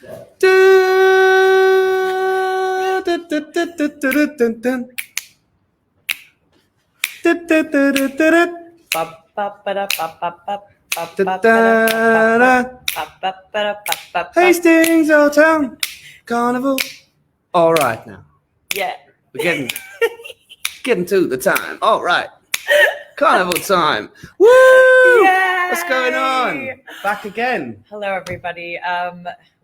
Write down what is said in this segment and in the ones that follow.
Hastings, Old Town Carnival. All right now. Yeah. We're getting to the time. All right. Carnival time. Woo! Yay! What's going on? Back again. Hello, everybody.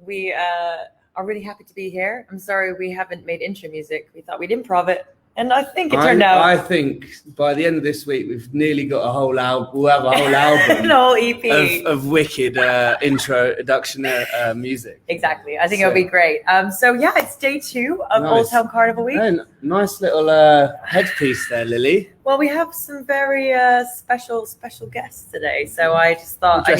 We are really happy to be here. I'm sorry we haven't made intro music. We thought we'd improv it, and I think it turned out. I think by the end of this week, we've nearly got a whole album. We'll have a whole album. An whole EP of wicked introduction music. Exactly. I think it'll be great. So yeah, it's day 2 of Old Town Carnival Week. Hey, nice little headpiece there, Lily. Well, we have some very special guests today, so I just thought I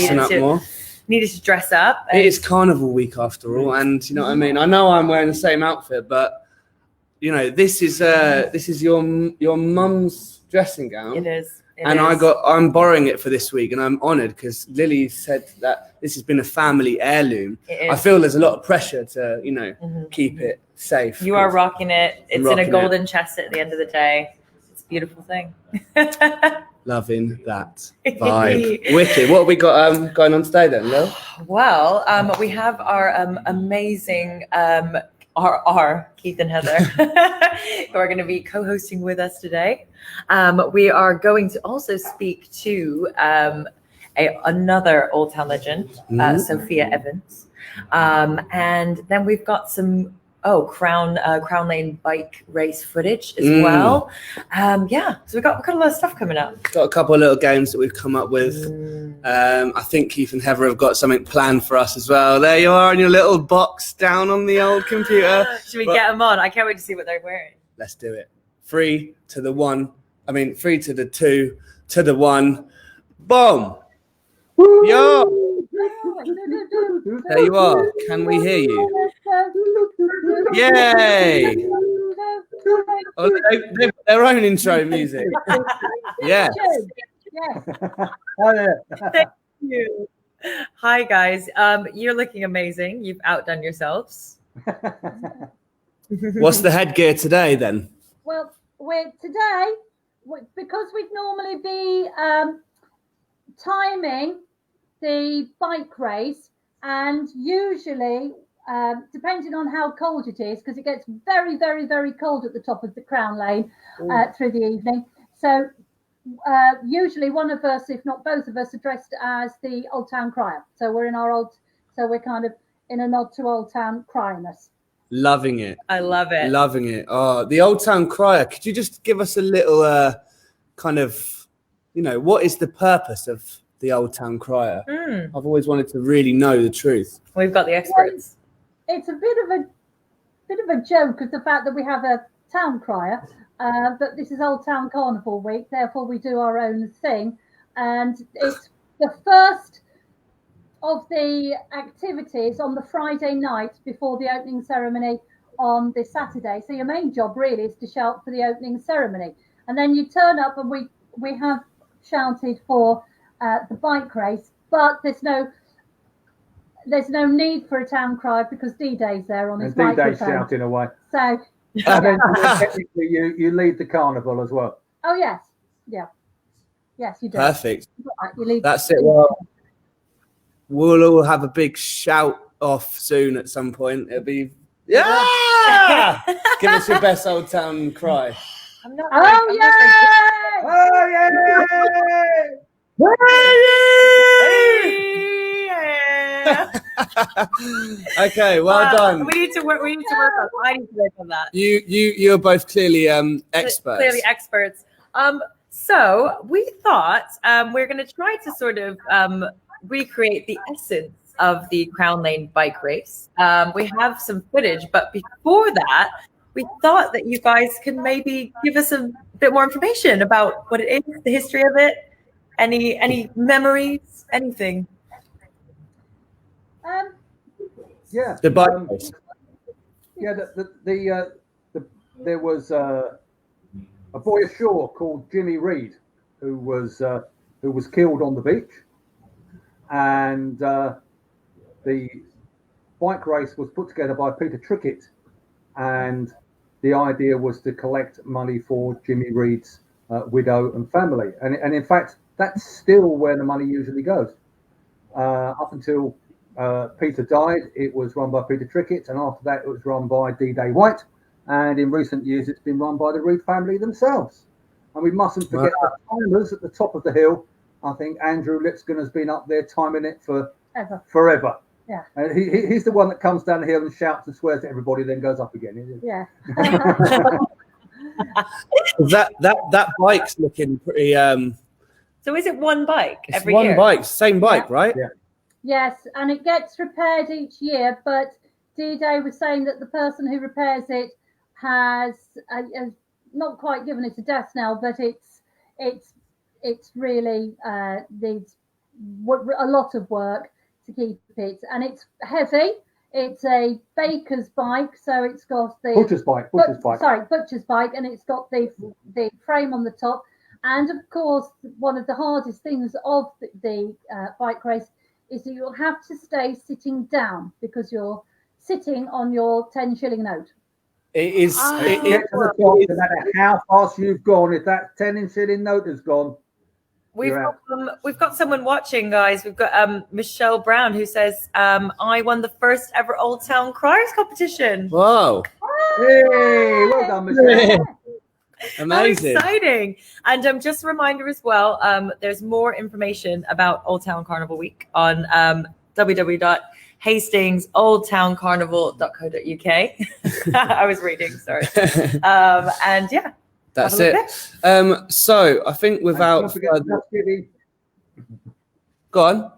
needed to dress up. It is Carnival Week after all, and you know what I mean. I know I'm wearing the same outfit, but you know this is your mum's dressing gown. It is. I'm borrowing it for this week, and I'm honoured because Lily said that this has been a family heirloom. I feel there's a lot of pressure to keep it safe. You are rocking it. It's in a golden chest at the end of the day. It's a beautiful thing. Loving that vibe. Wicked. What have we got going on today then, Lil? Well, we have our amazing our Keith and Heather who are going to be co-hosting with us today. We are going to also speak to another Old Town legend, Sophia Evans. And then we've got some Crown Lane bike race footage as well. So we've got a lot of stuff coming up. Got a couple of little games that we've come up with. I think Keith and Heather have got something planned for us as well. There you are in your little box down on the old computer. Should we get them on? I can't wait to see what they're wearing. Let's do it. 3 to the 1. 3 to the 2 to the 1. Boom. Woo! Yo. There you are. Can we hear you? Yay! Oh, they've got their own intro music. Yes. Thank you. Hi guys. You're looking amazing. You've outdone yourselves. What's the headgear today then? Well, because we'd normally be timing the bike race, and usually depending on how cold it is, because it gets very, very, very cold at the top of the Crown Lane through the evening. So usually one of us, if not both of us, are dressed as the Old Town Crier. So we're we're kind of in a nod to Old Town Crierness. Loving it. I love it. Loving it. Oh, the Old Town Crier. Could you just give us a little kind of, what is the purpose of the Old Town Crier? I've always wanted to really know the truth. We've got the experts. Well, it's a bit of a joke of the fact that we have a town crier, but this is Old Town Carnival Week, therefore we do our own thing, and it's the first of the activities on the Friday night before the opening ceremony on this Saturday. So your main job really is to shout for the opening ceremony, and then you turn up, and we have shouted for the bike race, but there's no need for a town crier because D-Day's there on his microphone. D-Day's shouting away. So and then technically you lead the carnival as well. Oh yes, yeah, yes you do. Perfect. You lead. That's it. Well, we'll all have a big shout off soon at some point. It'll be Give us your best Old Town cry. I'm not. Oh yeah! Oh yeah! Okay, well done. We need to work. I need to work on that. You're both clearly experts. Clearly experts. So we thought we're going to try to sort of recreate the essence of the Crown Lane bike race. We have some footage, but before that, we thought that you guys could maybe give us a bit more information about what it is, the history of it, any memories, anything. Yeah. The bike race. Yeah, there was a boy ashore called Jimmy Reed who was killed on the beach, and the bike race was put together by Peter Trickett, and the idea was to collect money for Jimmy Reed's widow and family. And in fact, that's still where the money usually goes. Up until Peter died, it was run by Peter Trickett, and after that, it was run by D-Day White. And in recent years, it's been run by the Reed family themselves. And we mustn't forget the timers at the top of the hill. I think Andrew Lipscomb has been up there timing it forever. Yeah. And he's the one that comes down the hill and shouts and swears at everybody, then goes up again. Isn't he? Yeah. that bike's looking pretty. So is it one bike It's every one year? bike, same bike, Yeah. right? Yeah. Yes, and it gets repaired each year, but D-Day was saying that the person who repairs it has not quite given it a death knell, but it's really needs a lot of work to keep it, and it's heavy. It's a baker's bike, so it's got the Butcher's bike. butcher's bike, and it's got the frame on the top. And of course, one of the hardest things of the bike race is that you'll have to stay sitting down because you're sitting on your 10 shilling note. It is. Get to the top, no matter how fast you've gone, if that 10 shilling note has gone, We've got someone watching, guys. We've got Michelle Brown who says, I won the first ever Old Town Criers competition. Whoa. Hey, well done, Michelle. Amazing. How exciting. And just a reminder as well, there's more information about Old Town Carnival Week on www.hastingsoldtowncarnival.co.uk. I was reading, sorry. And yeah. That's it. So I think without Don't forget the Just Giving. Go on.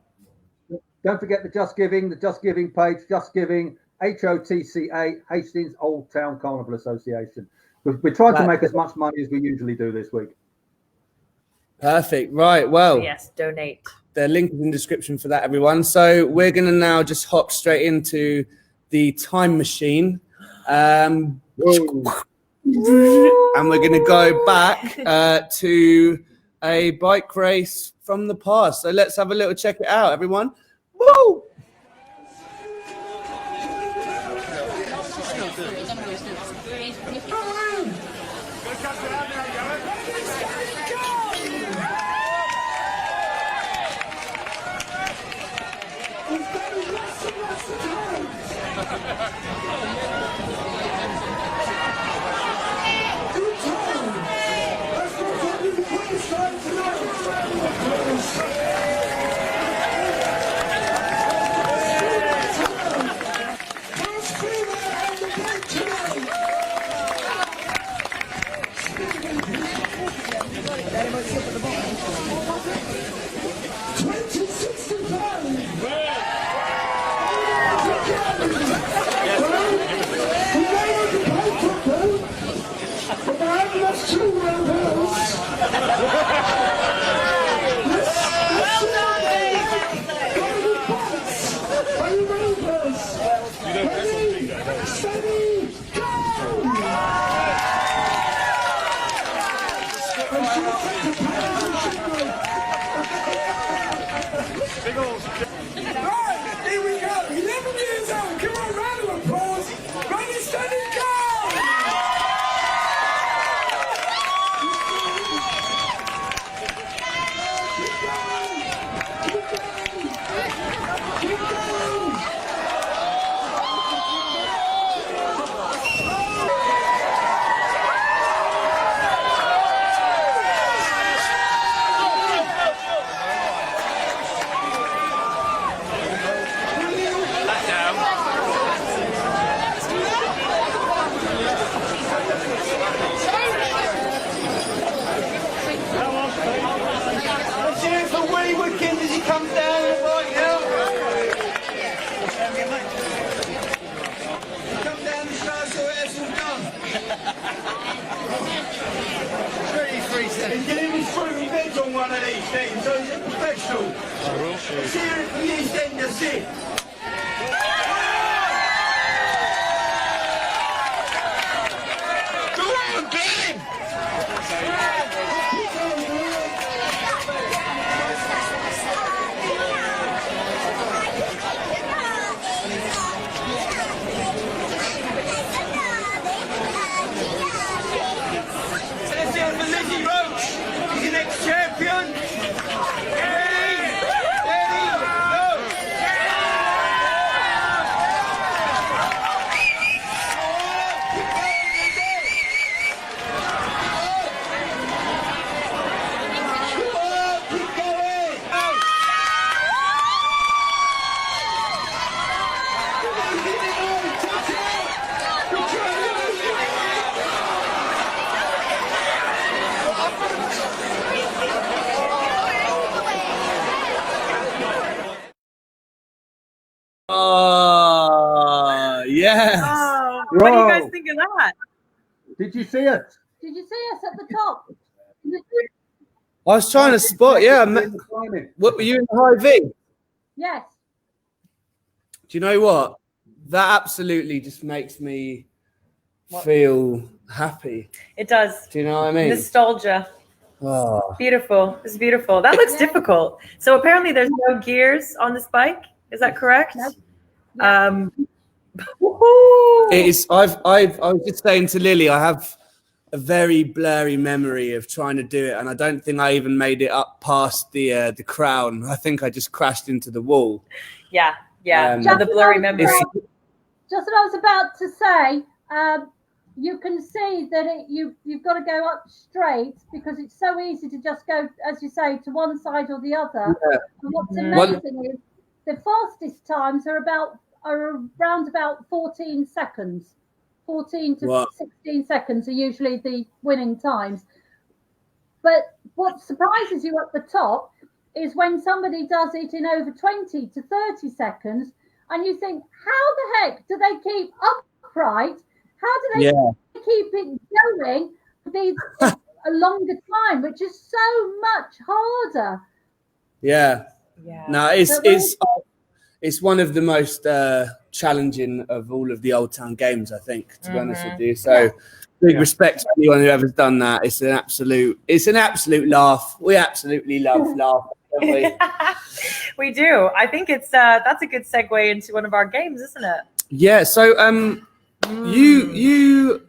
Don't forget the Just Giving page, Just Giving, HOTCA, Hastings Old Town Carnival Association. We're trying to make as much money as we usually do this week. Perfect. Right. Well, yes, donate. The link is in the description for that, everyone. So we're going to now just hop straight into the time machine. And we're going to go back to a bike race from the past. So let's have a little check it out, everyone. Woo! Oh, yes. Oh, what do you guys Whoa. think of that? Did you see it? Did you see us at the top? I was trying to spot, yeah. What were you in the high V? Yes. Do you know what? That absolutely just makes me feel happy. It does. Do you know what I mean? Nostalgia. Oh. Beautiful. It's beautiful. That looks difficult. So apparently there's no gears on this bike. Is that correct? No. It is. I was just saying to Lily, I have a very blurry memory of trying to do it, and I don't think I even made it up past the crown. I think I just crashed into the wall. Yeah. Just The blurry memory. Just what I was about to say. You can see that you've got to go up straight because it's so easy to just go, as you say, to one side or the other. Yeah. And what's amazing is the fastest times are around about 14 seconds. 14 to 16 seconds are usually the winning times. But what surprises you at the top is when somebody does it in over 20 to 30 seconds, and you think, how the heck do they keep upright? How do they keep it going for a longer time, which is so much harder? Yeah. No, it's one of the most challenging of all of the Old Town games, I think, to be honest with you. So big respect to anyone who ever's done that. It's an absolute laugh. We absolutely love laughing, don't we? We do. I think it's that's a good segue into one of our games, isn't it? Yeah. So you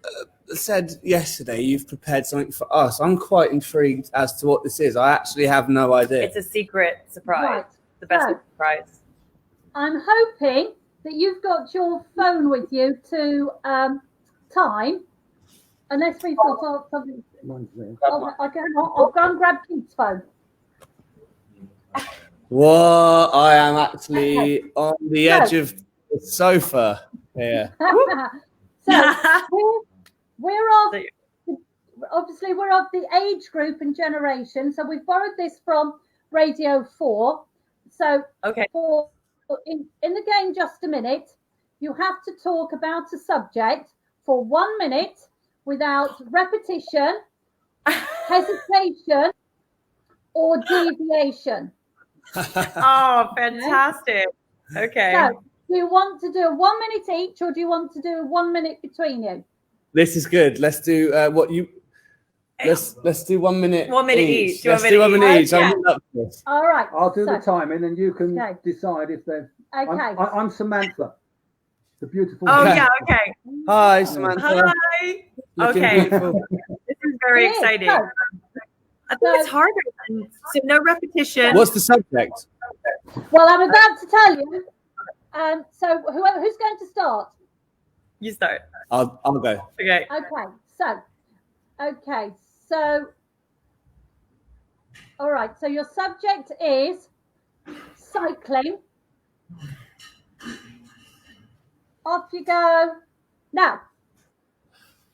said yesterday you've prepared something for us. I'm quite intrigued as to what this is. I actually have no idea. It's a secret surprise. Right. The best surprise. I'm hoping that you've got your phone with you to time, unless we've got something. I'll go and grab Pete's phone. What? I am actually on the edge of the sofa here. So we're of the age group and generation. So we've borrowed this from Radio 4. So in the game, just a minute, you have to talk about a subject for 1 minute without repetition, hesitation, or deviation. Oh, fantastic. Okay. So, do you want to do a 1 minute each, or do you want to do 1 minute between you? This is good. Let's do Let's do 1 minute. 1 minute each. Let's do 1 minute each. Okay. I'm up for this. All right. I'll do the timing, and you can Okay. decide if they're. Okay. I'm Samantha, the beautiful. Oh, Okay. yeah. Okay. Hi, Samantha. Hi. Looking Okay. beautiful. This is very It is. exciting. So, I think it's harder. So no repetition. What's the subject? well, I'm about to tell you. So who's going to start? You start. I'll go. Okay. Okay. So, all right. So your subject is cycling. Off you go. Now.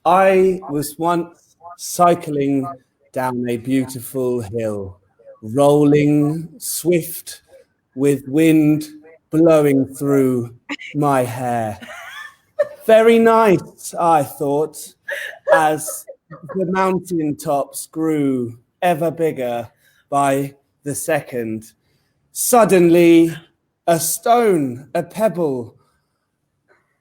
I was once cycling down a beautiful hill, rolling swift with wind blowing through my hair. Very nice, I thought, as the mountain tops grew ever bigger by the second. Suddenly, a stone, a pebble.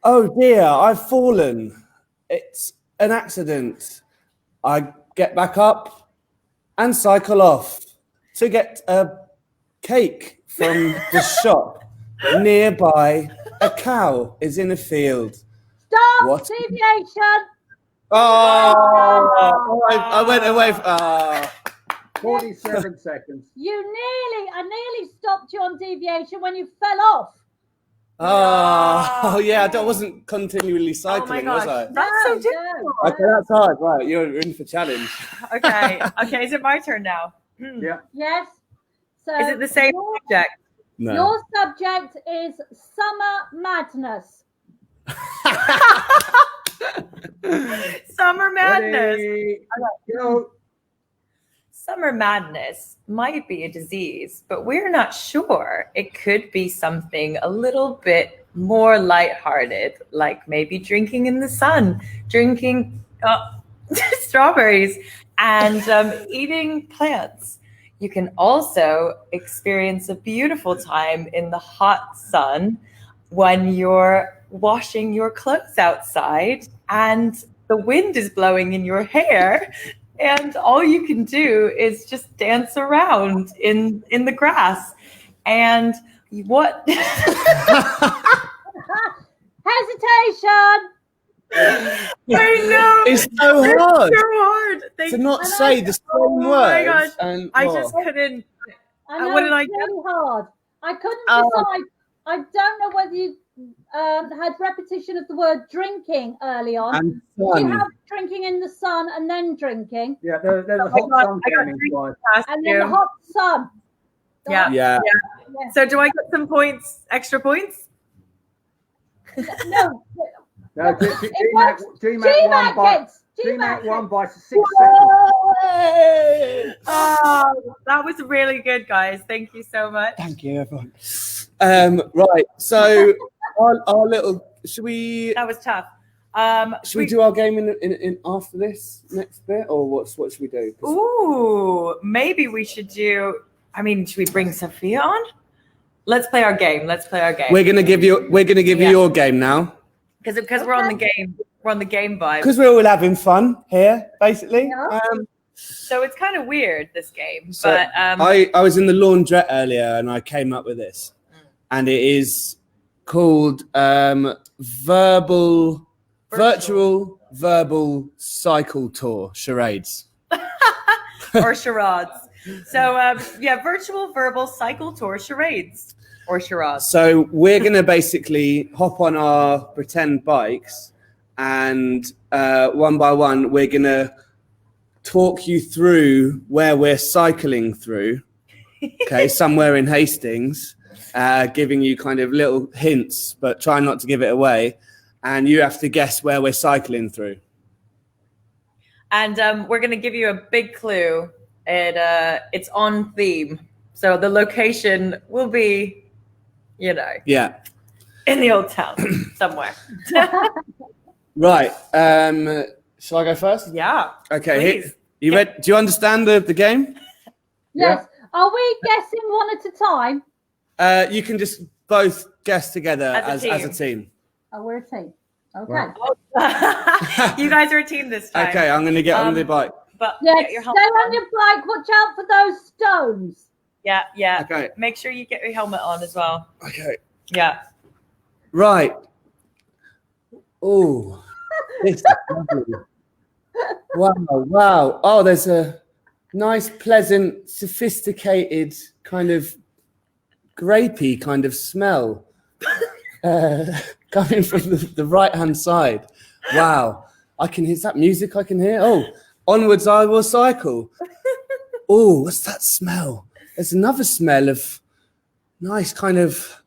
Oh dear, I've fallen. It's an accident. I get back up and cycle off to get a cake from the shop. Nearby, a cow is in a field. Stop. What? Deviation. Oh, I went away. 47 seconds. I nearly stopped you on deviation when you fell off. Oh, yeah, I wasn't continually Oh cycling, my was gosh. I? That's so No, difficult. no. Okay, that's hard. Right, you're in for challenge. Okay. Okay. Is it my turn now? Yeah. Yes. So Is it the same subject? No. Your subject is summer madness. Summer madness. Ready, go. Summer madness might be a disease, but we're not sure. It could be something a little bit more lighthearted, like maybe drinking in the sun, drinking strawberries, and eating plants. You can also experience a beautiful time in the hot sun when you're washing your clothes outside and the wind is blowing in your hair. And all you can do is just dance around in the grass. And what? Hesitation. I know. It's so hard It's so hard. to not I know. say the same Oh words. my gosh. And, I just couldn't. I know What did I it's do? really hard. I couldn't Oh. decide. I don't know whether you had repetition of the word drinking early on. and You fun. have drinking in the sun and then drinking, Yeah, there's a Oh my hot God, sun I got coming, drink guys. past and then you. the hot sun. Yeah. Yeah. So do I get some points, extra points? No, No, GMAC GMAC GMAC won by 6 seconds. Oh, that was really good, guys. Thank you so much. Thank you, everyone. Right. So our little. Should we That was tough. should we do our game in after this next bit, or what should we do? Ooh, maybe we should do. I mean, should we bring Sophia on? Let's play our game. We're gonna give you Yeah. your game now Because we're on the game. We're on the game vibe. because we're all having fun here, basically. Yeah. So it's kind of weird, this game. So but I was in the laundrette earlier and I came up with this, and it is called virtual verbal cycle tour charades. or charades. So virtual verbal cycle tour charades or charades. So we're gonna basically hop on our pretend bikes, and one by one we're gonna talk you through where we're cycling through. Okay, somewhere in Hastings, giving you kind of little hints, but try not to give it away. And you have to guess where we're cycling through. And we're going to give you a big clue. It's on theme. So the location will be, Yeah. in the old town somewhere. Right. Shall I go first? Yeah. Okay. Please. You ready? Do you understand the game? Yes. Are we guessing one at a time? You can just both guess together As a as a team. Oh, we're a team. Okay. Right. You guys are a team this time. Okay, I'm going to get on the bike. But Yes. get your Stay helmet on your bike. Watch out for those stones. Yeah. Okay. Make sure you get your helmet on as well. Okay. Yeah. Right. Oh, this is lovely. Wow. Oh, there's a nice, pleasant, sophisticated kind of grapey kind of smell coming from the right-hand side. Wow. Is that music I can hear? Oh, onwards I will cycle. Oh, what's that smell? There's another smell of nice kind of,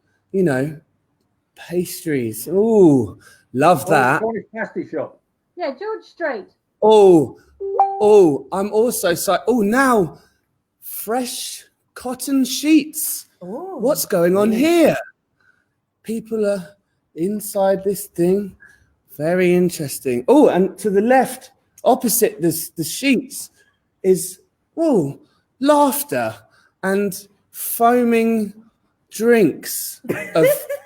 pastries. Oh, love that. Cornish pasty shop. Yeah, George Street. Oh, I'm also now fresh cotton sheets. Ooh. What's going on here? People are inside this thing. Very interesting. Oh, and to the left, opposite the sheets, is laughter and foaming drinks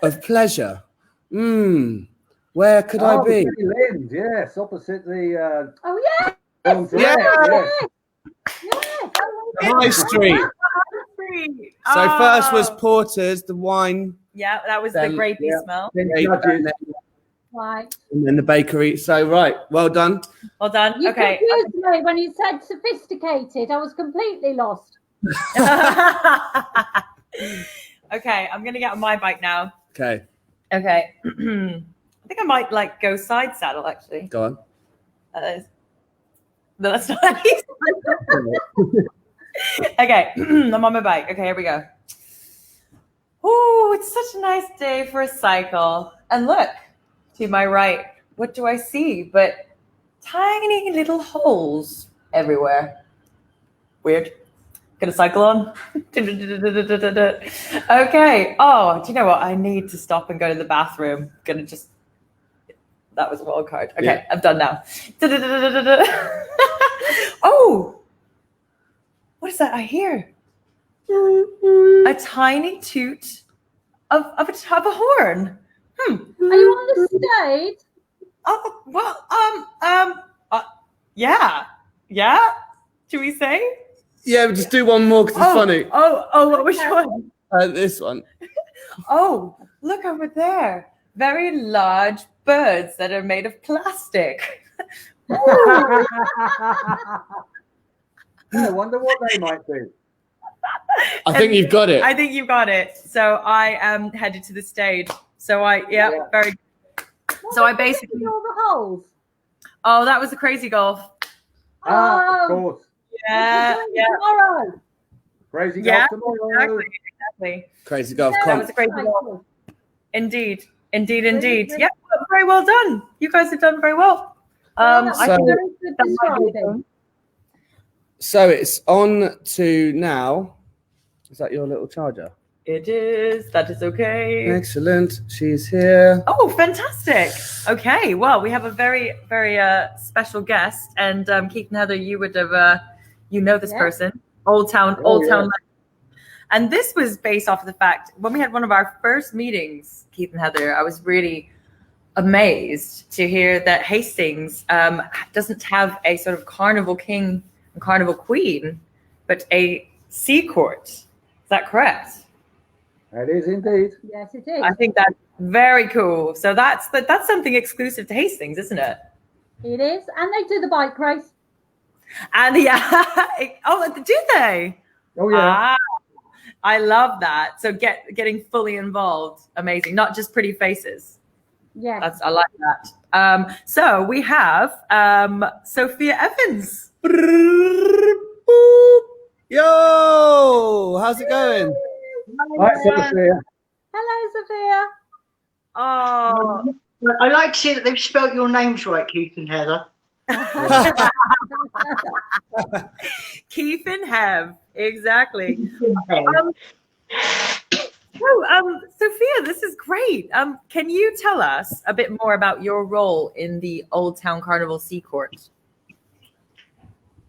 of pleasure. Where could I be? Lind, yes, opposite the Oh, yeah. laundrette, Yeah. yes. High Street. So first was Oh. Porter's, the wine, Yeah, that was Then- the grapey yeah. smell. Then and judges. Right. then the bakery. So right, well done. Well done. You Okay. confused me when you said sophisticated. I was completely lost. Okay, I'm gonna get on my bike now. Okay, Okay. I think I might go side saddle actually. go on. No, that's not how you Okay, I'm on my bike. Okay, here we go. Oh, it's such a nice day for a cycle. And look, to my right, what do I see but tiny little holes everywhere? Weird. Gonna cycle on. Okay. Oh, do you know what? I need to stop and go to the bathroom. Gonna just. That was a wild card. Okay, Yeah. I'm done now. Oh, what is that I hear? A tiny toot of a horn. Are you on the stage? Oh well. Yeah. Should we say? Yeah, we'll just do one more because it's funny. Oh, which one? This one. Oh, look over there. Very large birds that are made of plastic. I wonder what they might be. I think you've got it. I think you've got it. So I am headed to the stage. So very. So I basically. All the holes. Oh, that was a crazy golf. Of course. Yeah. Tomorrow. Crazy Yeah, golf tomorrow. Exactly. Crazy golf. That was a crazy golf. Indeed. Yeah, very well done. You guys have done very well. I think that's my So it's on to now. Is that your little charger? It is. That is okay. Excellent. She's here. Oh, fantastic. Okay. Well, we have a very, very special guest. And Keith and Heather, you would have, this person. Old Town. And this was based off of the fact when we had one of our first meetings, Keith and Heather, I was really amazed to hear that Hastings doesn't have a sort of carnival king and carnival queen, but a sea court. Is that correct? That is indeed. Yes, it is. I think that's very cool. So that's something exclusive to Hastings, isn't it? It is. And they do the bike race. And do they? Oh, yeah. I love that. So getting fully involved, amazing. Not just pretty faces. Yes. I like that. So we have Sophia Evans. Yo, how's it going? Hi, Sophia. Hello, Sophia. Oh, I like to see that they've spelt your names right, Keith and Heather. Keith and Hev, exactly. Sophia, this is great. Can you tell us a bit more about your role in the Old Town Carnival Sea Court?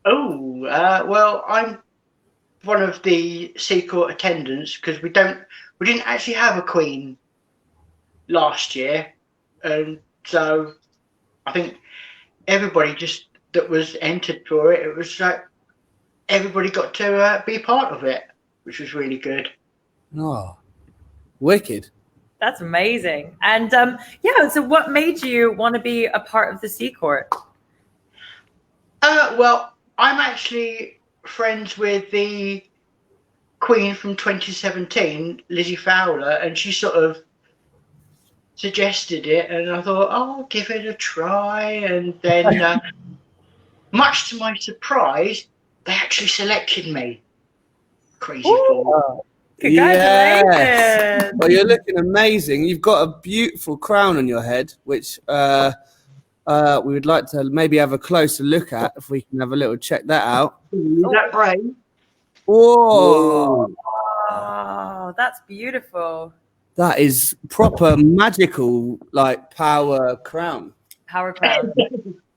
Well, I'm one of the Sea Court attendants because we didn't actually have a queen last year, and so I think everybody that was entered for it was like everybody got to be part of it, which was really good. Oh, wicked. That's amazing. And so what made you want to be a part of the Sea Court? Well, I'm actually friends with the Queen from 2017, Lizzie Fowler, and she sort of suggested it, and I thought, I'll give it a try. And then, much to my surprise, they actually selected me. Crazy ball. Congratulations. Yes. Well, you're looking amazing. You've got a beautiful crown on your head, which we would like to maybe have a closer look at, if we can have a little check that out. Is that right? Whoa. Oh, that's beautiful. That is proper magical, like power crown. Power crown.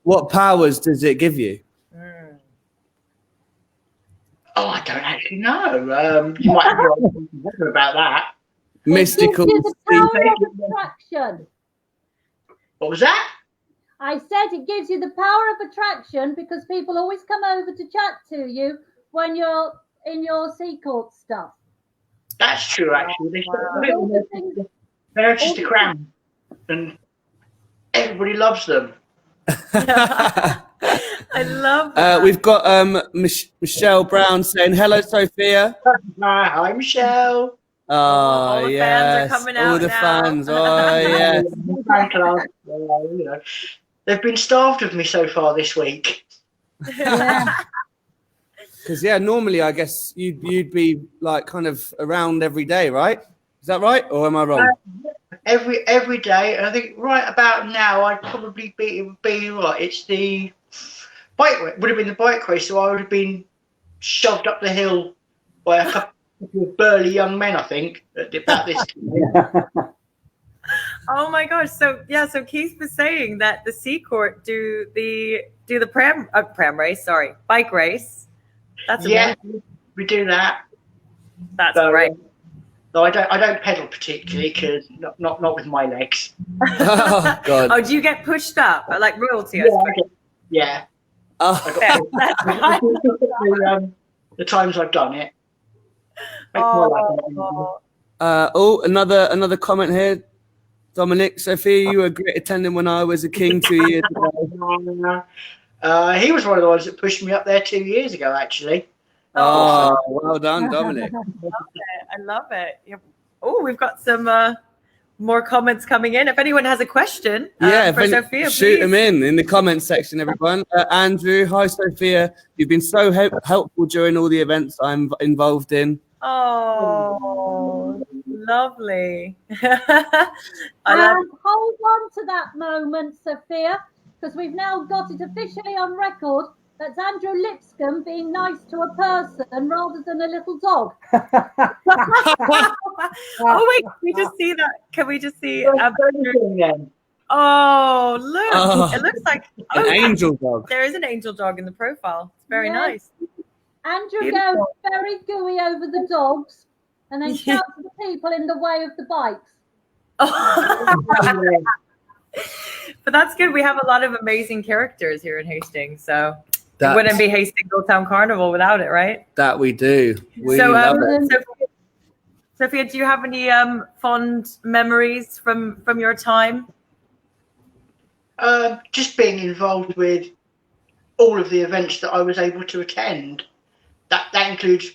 What powers does it give you? Oh, I don't actually know. You might have to about that. Mystical. It gives you the power of attraction. What was that? I said it gives you the power of attraction because people always come over to chat to you when you're in your Sea Court stuff. That's true, actually. They're just a crown, and everybody loves them. I love that. We've got Michelle Brown saying hello, Sophia. Hi, Michelle. Oh, the yes. fans are coming All out the now. fans. Oh, yes. They've been starved of me so far this week. Because normally I guess you'd be like kind of around every day, right? Is that right, or am I wrong? Every day, and I think right about now, I'd probably be, it would be right. It's the bike. Would have been the bike race, so I would have been shoved up the hill by a couple of burly young men. I think at about this time. Oh my gosh! So Keith was saying that the C Court do the pram race. Sorry, bike race. That's amazing. We do that. That's great. No, I don't pedal particularly because not with my legs. Oh God! Oh, do you get pushed up like royalty? I suppose. Yeah. Oh. That's right. The times I've done it. Another comment here. Dominic, Sophia, you were great attending when I was a king 2 years ago. He was one of the ones that pushed me up there 2 years ago, actually. Oh, well done, Dominic. I love it. Oh, we've got some more comments coming in. If anyone has a question for Sophia, shoot them in the comments section, everyone. Andrew, hi, Sophia. You've been so helpful during all the events I'm involved in. Oh, lovely. Hold on to that moment, Sophia, because we've now got it officially on record. That's Andrew Lipscomb being nice to a person rather than a little dog. Oh wait, can we just see that? Can we just see? Oh, look! Oh, it looks like an angel dog. There is an angel dog in the profile. It's very nice. Andrew goes very gooey over the dogs, and then shouts at the people in the way of the bikes. But that's good. We have a lot of amazing characters here in Hastings, so it wouldn't be Hastings Old Town Carnival without it, right? That we do. We love it. Sophia, do you have any fond memories from your time? Just being involved with all of the events that I was able to attend. That includes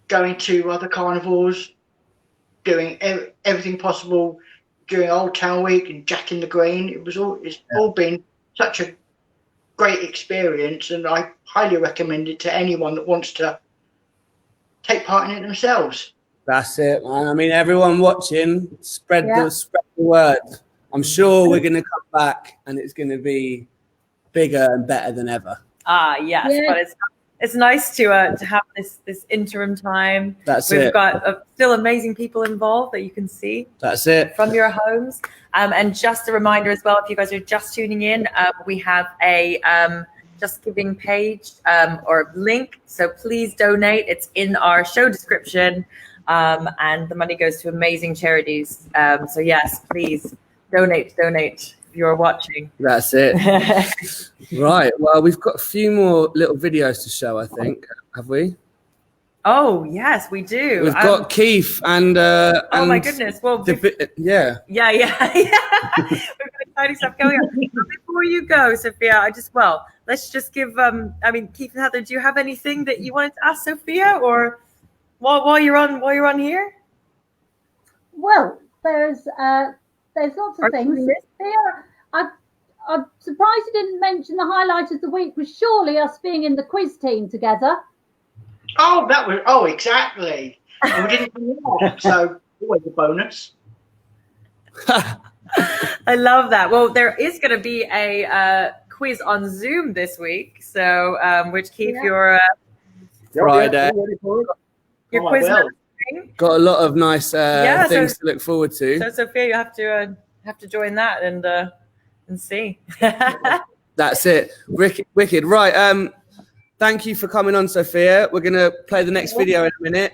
going to other carnivals, doing everything possible during Old Town Week and Jack in the Green. It's all been such a great experience, and I highly recommend it to anyone that wants to take part in it themselves. That's it, man. I mean, everyone watching, spread the word. I'm sure we're going to come back, and it's going to be bigger and better than ever. Yes, but it's nice to have this interim time. We've got still amazing people involved that you can see. That's it. From your homes. And just a reminder as well, if you guys are just tuning in, we have a Just Giving page or link. So please donate. It's in our show description. And the money goes to amazing charities. So yes, please donate if you're watching. That's it. Right. Well, we've got a few more little videos to show, I think. Have we? Oh, yes, we do. We've got Keith and oh my goodness. Well, yeah. We've got exciting stuff going on. But before you go, Sophia, let's just give Keith and Heather, do you have anything that you wanted to ask Sophia, or while you're on here? Well, there's lots of things. I'm surprised you didn't mention the highlight of the week was surely us being in the quiz team together. Oh, exactly. And we didn't do that, so always a bonus. I love that. Well, there is going to be a quiz on Zoom this week, so which Keith, your Friday, your quiz. Got a lot of nice things to look forward to. So Sophia, you have to join that and see. That's it. Wicked. Right. Thank you for coming on, Sophia. We're gonna play the next video in a minute.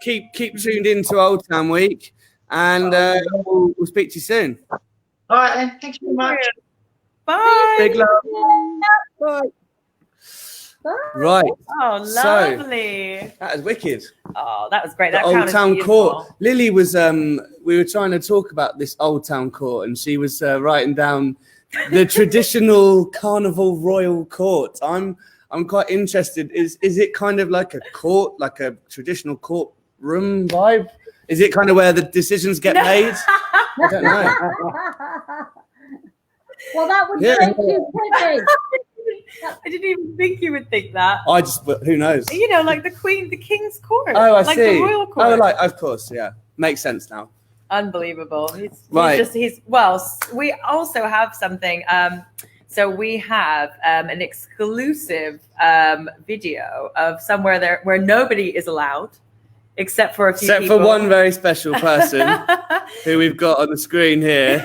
Keep tuned in to Old Town Week, and we'll speak to you soon. All right, then. Thanks very much. Bye. Big love. Bye. Right. Oh, lovely. So, that was wicked. Oh, that was great. That Old Town Court. Lily was we were trying to talk about this Old Town Court, and she was writing down the traditional carnival royal court. I'm quite interested. Is it kind of like a court, like a traditional courtroom vibe? Is it kind of where the decisions get made? I don't know. Well, that would make you pretty. I didn't even think you would think that. Who knows? You know, like the King's Court. Oh, I like see. The royal court. Oh, like, of course, yeah. Makes sense now. Unbelievable. Right. We also have something. So we have an exclusive video of somewhere there where nobody is allowed, except for a few people. Except for one very special person who we've got on the screen here.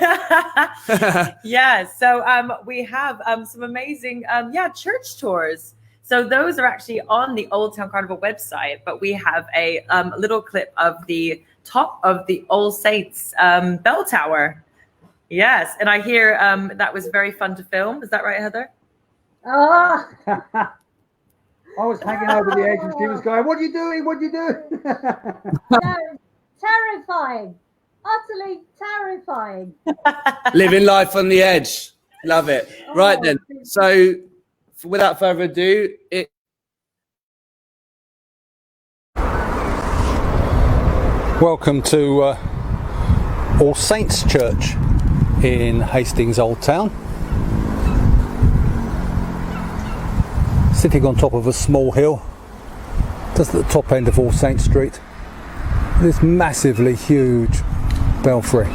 Yeah. So we have some amazing church tours. So those are actually on the Old Town Carnival website, but we have a little clip of the top of the All Saints bell tower. Yes, and I hear that was very fun to film. Is that right, Heather? Oh, I was hanging over the edge and she was going, "What are you doing? What are you doing?" no, terrifying. Utterly terrifying. Living life on the edge. Love it. Right then. So without further ado, Welcome to All Saints Church in Hastings Old Town. Sitting on top of a small hill, just at the top end of All Saints Street, this massively huge belfry.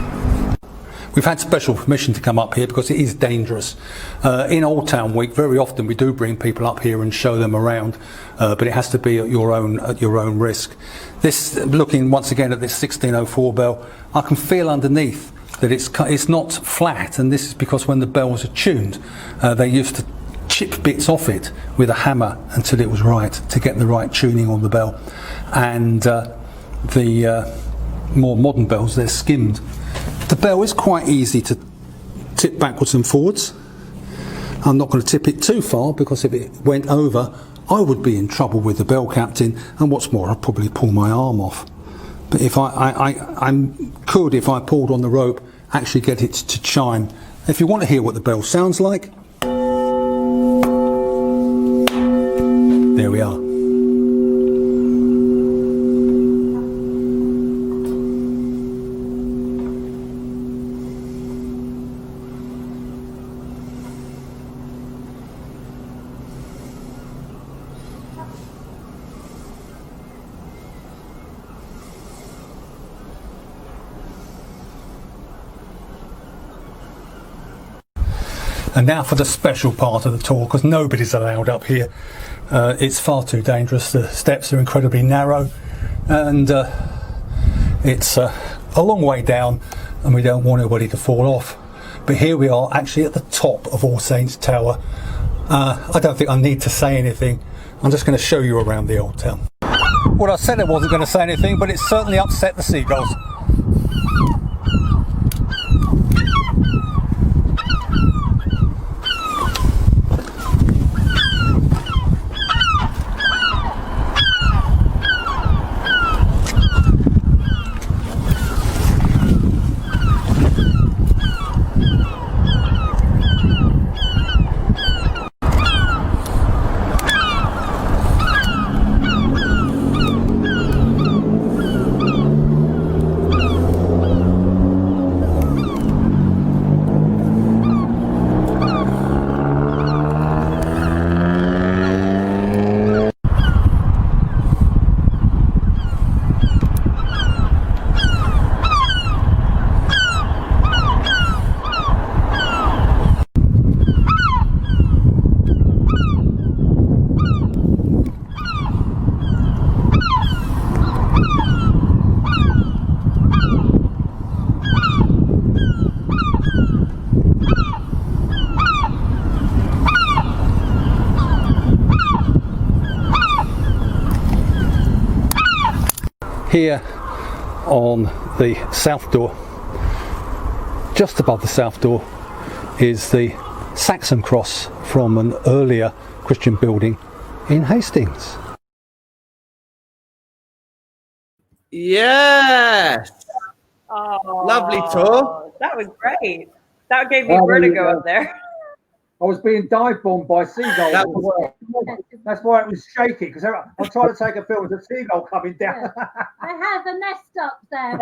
We've had special permission to come up here because it is dangerous. In Old Town Week, very often we do bring people up here and show them around, but it has to be at your own risk. This, looking once again at this 1604 bell, I can feel underneath that it's not flat, and this is because when the bells are tuned, they used to chip bits off it with a hammer until it was right to get the right tuning on the bell. And the more modern bells, they're skimmed. The bell is quite easy to tip backwards and forwards. I'm not going to tip it too far because if it went over, I would be in trouble with the bell captain, and what's more, I'd probably pull my arm off. But if I could, if I pulled on the rope, actually get it to chime. If you want to hear what the bell sounds like, there we are. And now for the special part of the tour, because nobody's allowed up here. It's far too dangerous. The steps are incredibly narrow, and it's a long way down, and we don't want anybody to fall off. But here we are, actually at the top of All Saints Tower. I don't think I need to say anything. I'm just going to show you around the old town. Well, I said I wasn't going to say anything, but it certainly upset the seagulls. Here on the south door, just above the south door, is the Saxon cross from an earlier Christian building in Hastings. yes, Oh, lovely tour. That was great. That gave me vertigo up there. I was being dive bombed by seagulls as well. That's why it was shaky, because I'm trying to take a film with a seagull coming down. I have a nest up there.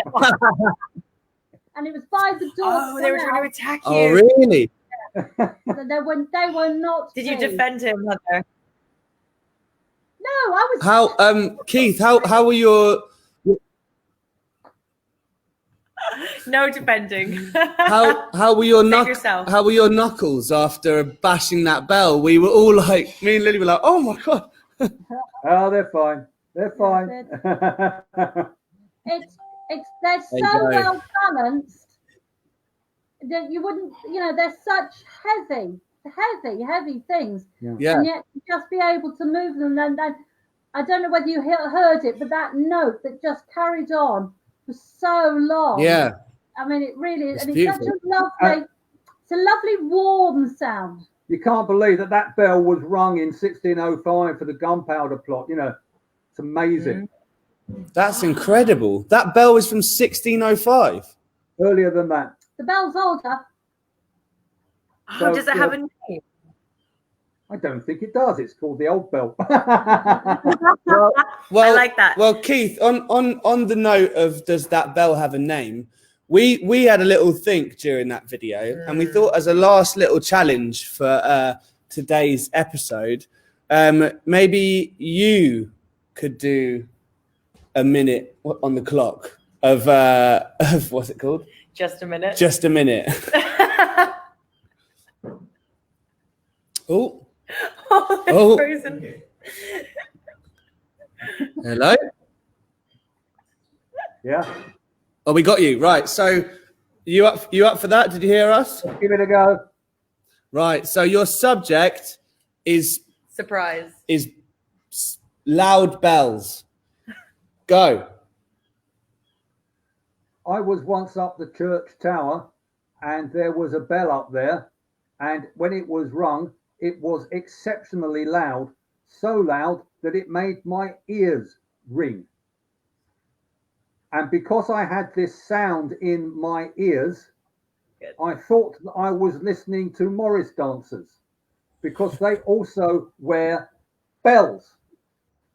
And it was by the door. Oh, they were trying to attack you. Oh, really? They were not. Did you pleased. defend him, Heather? No, I was. How Keith? How were your No defending. how were your Save yourself. how were your knuckles after bashing that bell? We were all like, me and Lily were like, oh my god. Oh, they're fine. They're fine. They're so go. well balanced that you wouldn't, they're such heavy things, Yeah. and yet to just be able to move them. And I don't know whether you heard it, but that note that just carried on for so long. Yeah. I mean, it really is, It's and beautiful. it's a lovely warm sound. You can't believe that bell was rung in 1605 for the gunpowder plot. It's amazing. That's incredible. That bell was from 1605. Earlier than that. The bell's older. Oh, does it have a name? I don't think it does. It's called the old bell. Well, I like that. Well, Keith, on the note of does that bell have a name? We had a little think during that video, and we thought as a last little challenge for today's episode, maybe you could do a minute on the clock of what's it called? Just a minute. Just a minute. Oh. Oh, frozen. Hello. Yeah. Oh, we got you. Right. So you up for that? Did you hear us? Give it a go. Right. So your subject is Surprise. Loud bells. Go. I was once up the church tower, and there was a bell up there, and when it was rung, it was exceptionally loud, so loud that it made my ears ring. And because I had this sound in my ears, I thought that I was listening to Morris dancers, because they also wear bells,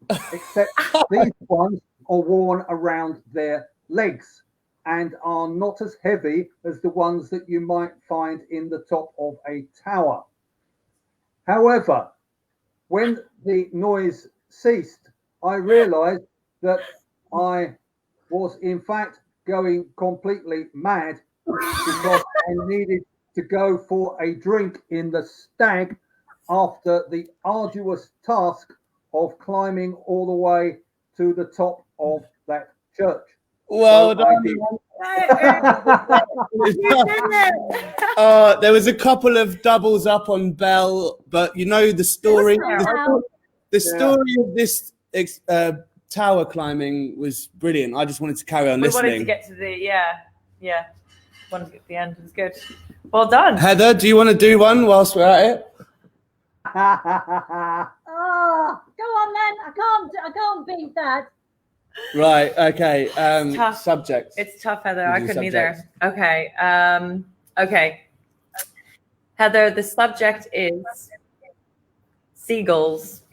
except these ones are worn around their legs and are not as heavy as the ones that you might find in the top of a tower. However, when the noise ceased, I realized that I was in fact going completely mad because I needed to go for a drink in the Stag after the arduous task of climbing all the way to the top of that church. Well So I done. did. There was a couple of doubles up on Bell, but you know the story. The story of this tower climbing was brilliant. I just wanted to carry on listening. We wanted to get to the wanted to get to the end. It was good. Well done. Heather, do you want to do one whilst we're at it? Oh, go on then. I can't beat that. Right. Okay. Tough. Subject. It's tough, Heather. We'll I do couldn't subject. either. Okay. Okay. Heather, the subject is seagulls.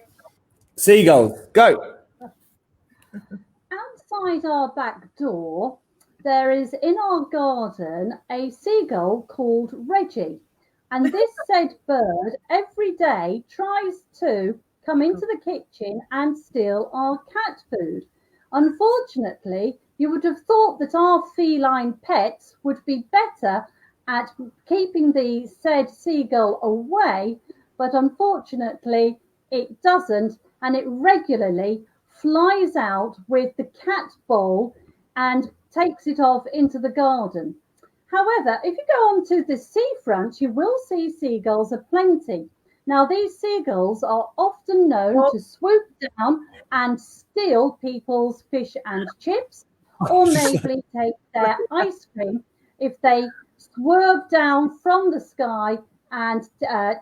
Seagulls. Go. Outside our back door, there is in our garden a seagull called Reggie. And this said bird every day tries to come into the kitchen and steal our cat food. Unfortunately, you would have thought that our feline pets would be better at keeping the said seagull away, but unfortunately it doesn't, and it regularly flies out with the cat bowl and takes it off into the garden. However, if you go onto the seafront, you will see seagulls aplenty. Now, these seagulls are often known to swoop down and steal people's fish and chips, or maybe take their ice cream if they swerve down from the sky and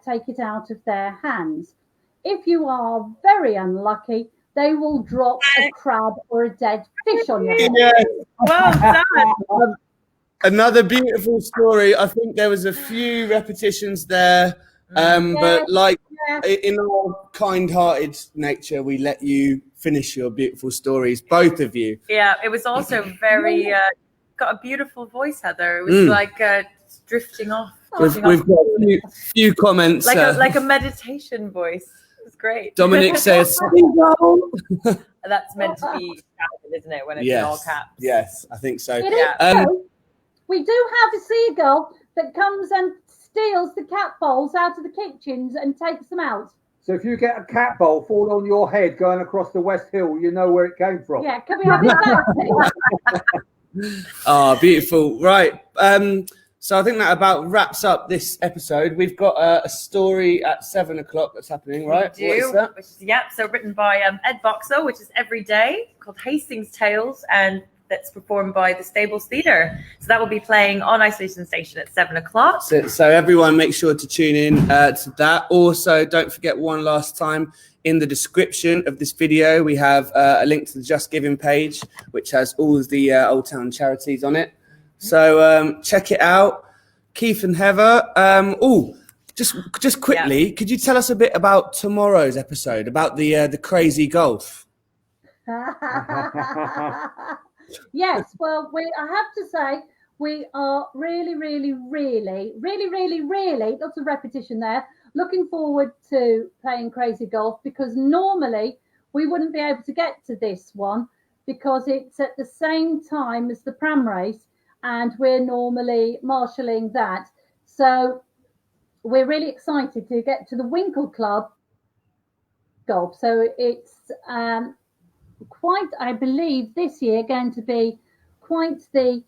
take it out of their hands. If you are very unlucky, they will drop a crab or a dead fish on your head. Yes. Well done. Another beautiful story. I think there was a few repetitions there, but like in our kind-hearted nature, we let you finish your beautiful stories, both of you. Yeah, it was also very got a beautiful voice, Heather. It was like drifting off. We've got a few comments. Like a meditation voice. It's great. Dominic says, "Seagull." That's meant to be shouted, isn't it? When it's in all caps. Yes, I think so. It is true. We do have a seagull that comes and steals the cat bowls out of the kitchens and takes them out. So if you get a cat bowl fall on your head going across the West Hill, you know where it came from. Yeah, can we have it back? Oh, beautiful. Right. So I think that about wraps up this episode. We've got a story at 7 o'clock that's happening, right? We do. What is that? So written by Ed Boxall, which is every day, called Hastings Tales, and that's performed by the Stables Theatre. So that will be playing on Isolation Station at 7 o'clock. So everyone make sure to tune in to that. Also, don't forget one last time, in the description of this video, we have a link to the Just Giving page, which has all of the Old Town charities on it. So check it out. Keith and Heather. Just quickly, could you tell us a bit about tomorrow's episode, about the crazy golf? Yes, well, I have to say, we are really, lots of repetition there, looking forward to playing Crazy Golf, because normally we wouldn't be able to get to this one because it's at the same time as the pram race and we're normally marshalling that. So we're really excited to get to the Winkle Club Golf. So it's quite, I believe, this year going to be quite the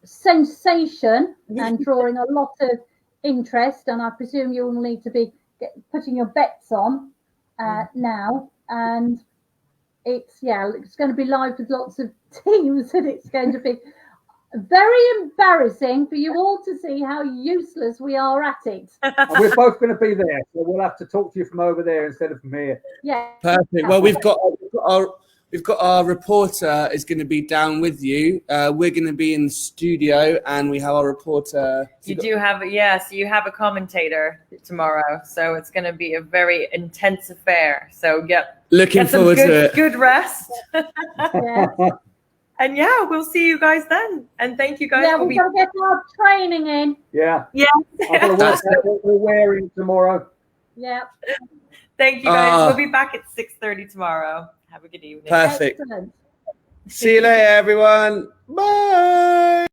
sensation and drawing a lot of interest. And I presume you will need to be putting your bets on now. And it's going to be live with lots of teams, and it's going to be very embarrassing for you all to see how useless we are at it. We're both going to be there, so we'll have to talk to you from over there instead of from here. Yeah. Perfect. Well, we've got our reporter is going to be down with you. We're going to be in the studio, and we have our reporter. You have a commentator tomorrow, so it's going to be a very intense affair. So looking forward to it. Good rest. Yeah. And we'll see you guys then. And thank you guys. Yeah, we've got to get our training in. Yeah. Yeah. I've got to work out what we're wearing tomorrow. Yeah. Thank you guys. We'll be back at 6:30 tomorrow. Have a good evening. Perfect. Excellent. See you later, everyone. Bye.